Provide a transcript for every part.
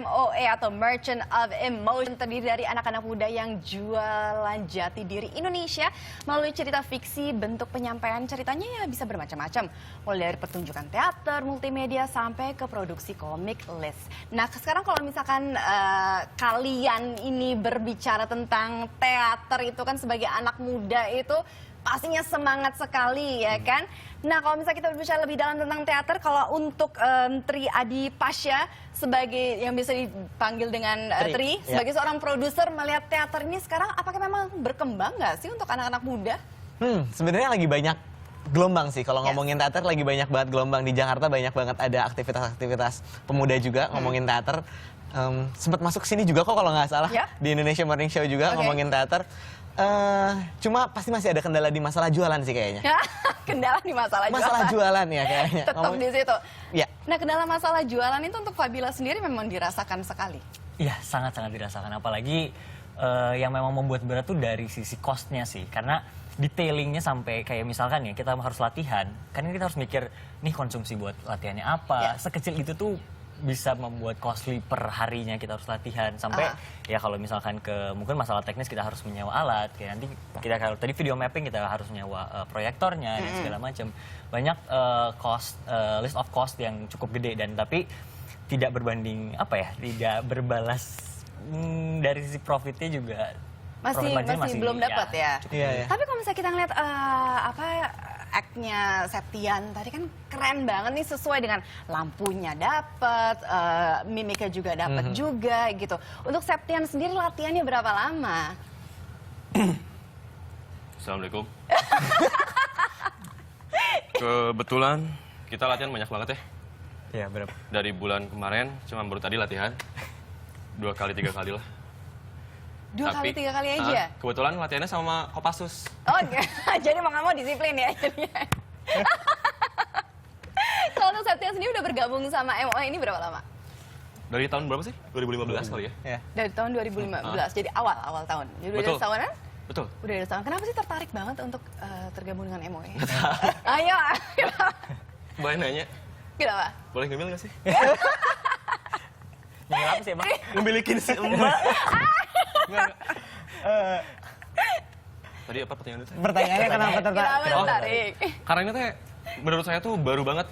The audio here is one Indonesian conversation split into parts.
MOE atau Merchant of Emotion terdiri dari anak-anak muda yang jualan jati diri Indonesia melalui cerita fiksi. Bentuk penyampaian ceritanya ya bisa bermacam-macam, mulai dari pertunjukan teater, multimedia sampai ke produksi komik list. Nah sekarang kalau misalkan kalian ini berbicara tentang teater itu kan sebagai anak muda itu pastinya semangat sekali ya kan. Nah kalau misalnya kita berbicara lebih dalam tentang teater, kalau untuk Tri Adi Pasha sebagai yang bisa dipanggil dengan Tri, sebagai seorang produser melihat teater ini sekarang apakah memang berkembang nggak sih untuk anak-anak muda? Sebenarnya lagi banyak gelombang sih. Kalau ngomongin teater lagi banyak banget gelombang. Di Jakarta banyak banget ada aktivitas-aktivitas pemuda juga ngomongin teater. Sempat masuk sini juga kok kalau nggak salah. Di Indonesia Morning Show juga ngomongin teater. Cuma pasti masih ada kendala di masalah jualan sih kayaknya. Kendala di masalah jualan? Masalah jualan ya kayaknya. Tetap di situ? Ya. Nah kendala masalah jualan itu untuk Fabila sendiri memang dirasakan sekali? Iya sangat-sangat dirasakan. Apalagi yang memang membuat berat tuh dari sisi cost-nya sih. Karena detailingnya sampai kayak misalkan ya kita harus latihan. Kan kita harus mikir nih konsumsi buat latihannya apa. Sekecil itu tuh bisa membuat costly per harinya kita harus latihan sampai ya kalau misalkan ke mungkin masalah teknis kita harus menyewa alat kayak nanti kita kalau tadi video mapping kita harus menyewa proyektornya dan segala macam banyak list of cost yang cukup gede dan tapi tidak berbanding tidak berbalas dari sisi profitnya juga masih belum dapat ya. Tapi kalau misalnya kita ngeliat act-nya Septian tadi kan keren banget nih, sesuai dengan lampunya dapat, mimiknya juga dapat juga gitu. Untuk Septian sendiri latihannya berapa lama? Assalamualaikum. Kebetulan kita latihan banyak banget ya. Iya berapa? Dari bulan kemarin cuma baru tadi latihan 2 kali 3 kali lah. 2 kali 3 kali aja? Kebetulan latihannya sama Kopassus. Oke, jadi mau nggak mau disiplin ya jadinya. Kalau untuk Septian sendiri udah bergabung sama MOE ini berapa lama? Dari tahun berapa sih? 2015 kali ya? Dari tahun 2015, jadi awal tahun. Jadi udah dari tahunan? Betul. Udah dari tahun. Kenapa sih tertarik banget untuk tergabung dengan MOE? Ayo. Boleh nanya? Kenapa? Boleh ngemil nggak sih? Ngemil apa sih emang? Ngemilikin si Mbak. Tadi apa pertanyaannya? Pertanyaannya kenapa tertarik? Karena ini teh menurut saya tuh baru banget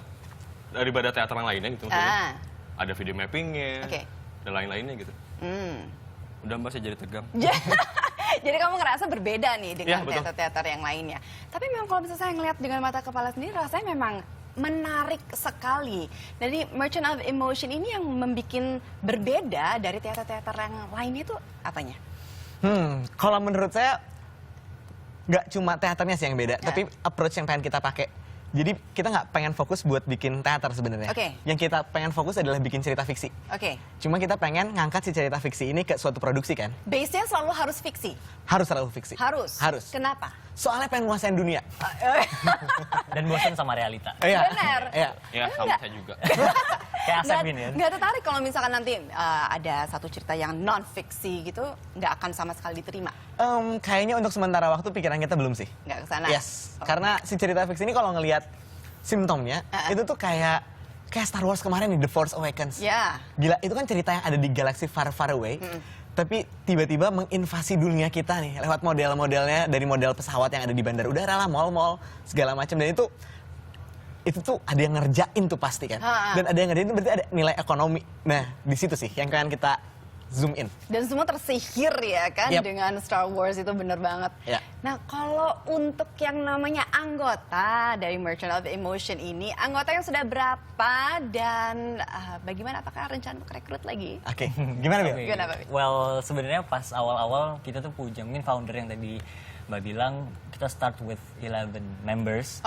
daripada teater yang lainnya gitu maksudnya. Ada video mappingnya dan lain-lainnya gitu. Udah Mbak saya jadi tegang. Jadi kamu ngerasa berbeda nih dengan teater-teater yang lainnya. Tapi memang kalau misalnya saya ngeliat dengan mata kepala sendiri rasanya memang menarik sekali. Jadi Merchant of Emotion ini yang membuat berbeda dari teater-teater yang lainnya itu apanya? Kalau menurut saya nggak cuma teaternya sih yang beda, tapi approach yang pengen kita pakai. Jadi kita nggak pengen fokus buat bikin teater sebenarnya. Yang kita pengen fokus adalah bikin cerita fiksi. Cuma kita pengen ngangkat si cerita fiksi ini ke suatu produksi kan. Base-nya selalu harus fiksi? Harus selalu fiksi. Harus? Kenapa? Soalnya pengen nguasain dunia. Dan bosan sama realita. Benar. Ya sama saya juga. Kayak Asep ini ya. Nggak tertarik kalau misalkan nanti ada satu cerita yang non-fiksi gitu, nggak akan sama sekali diterima? Kayaknya untuk sementara waktu pikiran kita belum sih. Nggak kesana? Yes. Karena si cerita fiksi ini kalau ngelihat simptomnya, itu tuh kayak Star Wars kemarin nih, The Force Awakens. Gila, itu kan cerita yang ada di galaksi far far away. Tapi tiba-tiba menginvasi dunia kita nih lewat model-modelnya, dari model pesawat yang ada di bandar udara lah, mall-mall, segala macam. Dan itu tuh ada yang ngerjain tuh pasti kan. Dan ada yang ngerjain itu berarti ada nilai ekonomi. Nah, di situ sih yang pengen kita zoom in. Dan semua tersihir ya kan dengan Star Wars, itu bener banget. Nah kalau untuk yang namanya anggota dari Merchant of Emotion ini, anggota yang sudah berapa dan bagaimana, apakah rencana untuk rekrut lagi? Gimana Bil? Well sebenarnya pas awal-awal kita tuh punya mungkin founder yang tadi Mbak bilang kita start with 11 members.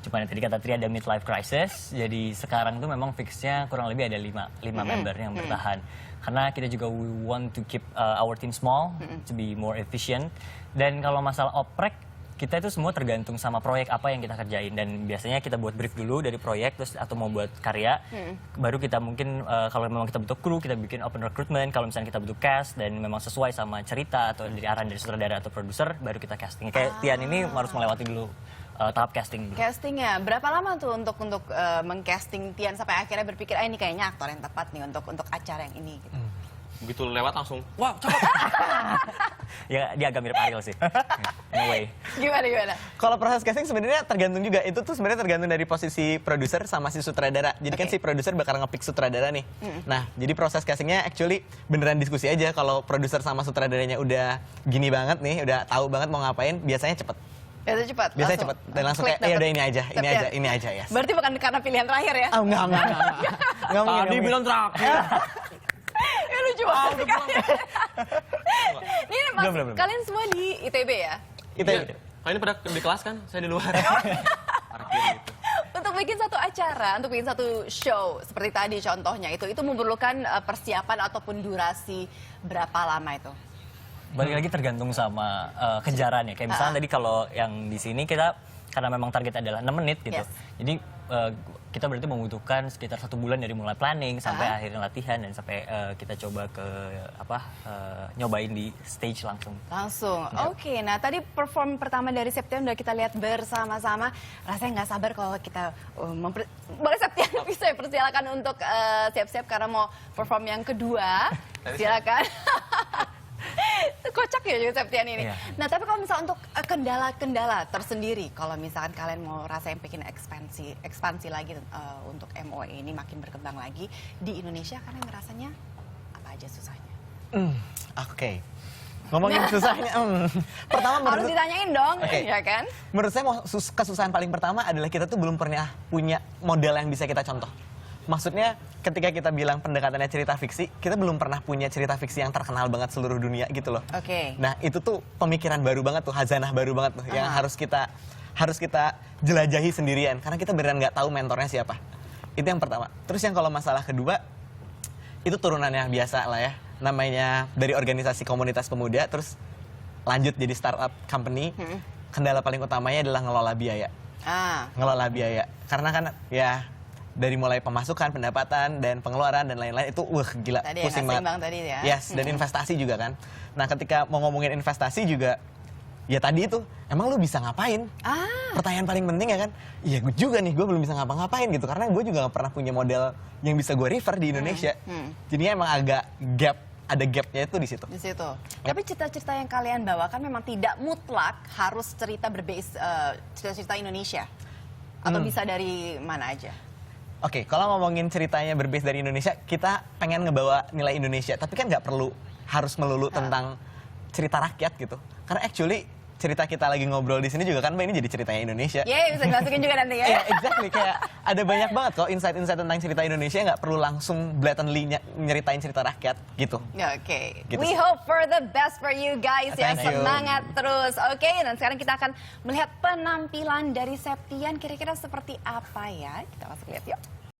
Cuman tadi kata Tri ada midlife crisis. Jadi sekarang tuh memang fixnya kurang lebih ada 5 member yang bertahan. Karena kita juga we want to keep our team small to be more efficient. Dan kalau masalah oprek kita itu semua tergantung sama proyek apa yang kita kerjain, dan biasanya kita buat brief dulu dari proyek terus atau mau buat karya, baru kita mungkin kalau memang kita butuh kru kita bikin open recruitment, kalau misalnya kita butuh cast dan memang sesuai sama cerita atau dari arahan dari sutradara atau produser baru kita casting. Kayak Tian ini harus melewati dulu tahap casting. Castingnya berapa lama tuh untuk mengcasting Tian sampai akhirnya berpikir ini kayaknya aktor yang tepat nih untuk acara yang ini gitu. Begitu lewat langsung, wah cakep. Ya dia agak mirip Ariel sih. In a way. Gimana? Kalau proses casting sebenarnya tergantung juga. Itu tuh sebenarnya tergantung dari posisi produser sama si sutradara. Jadi kan si produser bakal nge-pick sutradara nih. Nah, jadi proses castingnya actually beneran diskusi aja. Kalau produser sama sutradaranya udah gini banget nih, udah tahu banget mau ngapain, biasanya cepet. Biasanya cepet dan langsung kayak, udah ini aja ya. Berarti bukan karena pilihan terakhir ya? Oh, enggak. Tadi bilang terakhir. Ya lucu banget. Ini Mas, kalian semua di ITB ya? ITB. Kalian pada di kelas kan? Saya di luar. Parkir gitu. Untuk bikin satu acara, untuk bikin satu show seperti tadi contohnya itu memerlukan persiapan ataupun durasi berapa lama itu? Balik lagi tergantung sama kejarannya. Kayak misalnya tadi kalau yang di sini kita karena memang target adalah 6 menit gitu. Yes. Jadi kita berarti membutuhkan sekitar 1 bulan dari mulai planning sampai akhirnya latihan dan sampai kita coba ke nyobain di stage langsung. Oke. Nah tadi perform pertama dari Septian udah kita lihat bersama-sama. Rasanya nggak sabar kalau kita boleh Septian bisa persilakan untuk siap-siap karena mau perform yang kedua. Silakan. Kocak ya juga Septian ini. Iya. Nah tapi kalau misalnya untuk kendala-kendala tersendiri, kalau misalkan kalian mau rasain bikin ekspansi lagi untuk MOE ini makin berkembang lagi di Indonesia, kalian ngerasanya apa aja susahnya? Oke. Ngomongin susahnya, pertama harus ditanyain dong, ya kan? Menurut saya kesusahan paling pertama adalah kita tuh belum pernah punya model yang bisa kita contoh. Maksudnya ketika kita bilang pendekatannya cerita fiksi, kita belum pernah punya cerita fiksi yang terkenal banget seluruh dunia gitu loh. Nah itu tuh pemikiran baru banget tuh, hazanah baru banget tuh, yang harus kita jelajahi sendirian, karena kita beneran nggak tahu mentornya siapa. Itu yang pertama. Terus yang kalau masalah kedua, itu turunannya biasa lah ya, namanya dari organisasi komunitas pemuda, terus lanjut jadi startup company. Kendala paling utamanya adalah ngelola biaya. Ngelola biaya, karena kan ya dari mulai pemasukan, pendapatan, dan pengeluaran, dan lain-lain, itu gila, tadi pusing banget. Tadi ya. Yes, dan investasi juga kan. Nah ketika mau ngomongin investasi juga, ya tadi itu, emang lu bisa ngapain? Pertanyaan paling penting ya kan, iya gue juga nih, gue belum bisa ngapa-ngapain gitu, karena gue juga gak pernah punya model yang bisa gue refer di Indonesia. Jadinya emang agak ada gapnya itu di situ. Tapi cerita-cerita yang kalian bawakan memang tidak mutlak harus cerita berbase cerita-cerita Indonesia, atau bisa dari mana aja? Oke, kalau ngomongin ceritanya berbase dari Indonesia, kita pengen ngebawa nilai Indonesia, tapi kan nggak perlu harus melulu tentang cerita rakyat gitu. Karena actually cerita kita lagi ngobrol di sini juga kan, Mbak, ini jadi ceritanya Indonesia. Bisa dimasukin juga nanti ya. Iya, exactly. Kayak ada banyak banget kok insight-insight tentang cerita Indonesia, nggak perlu langsung blatantly nyeritain cerita rakyat gitu. Oke. Gitu We sih. hope for the best for you guys ya. Thank you. Semangat terus. Oke, dan sekarang kita akan melihat penampilan dari Septian kira-kira seperti apa ya. Kita masuk lihat yuk.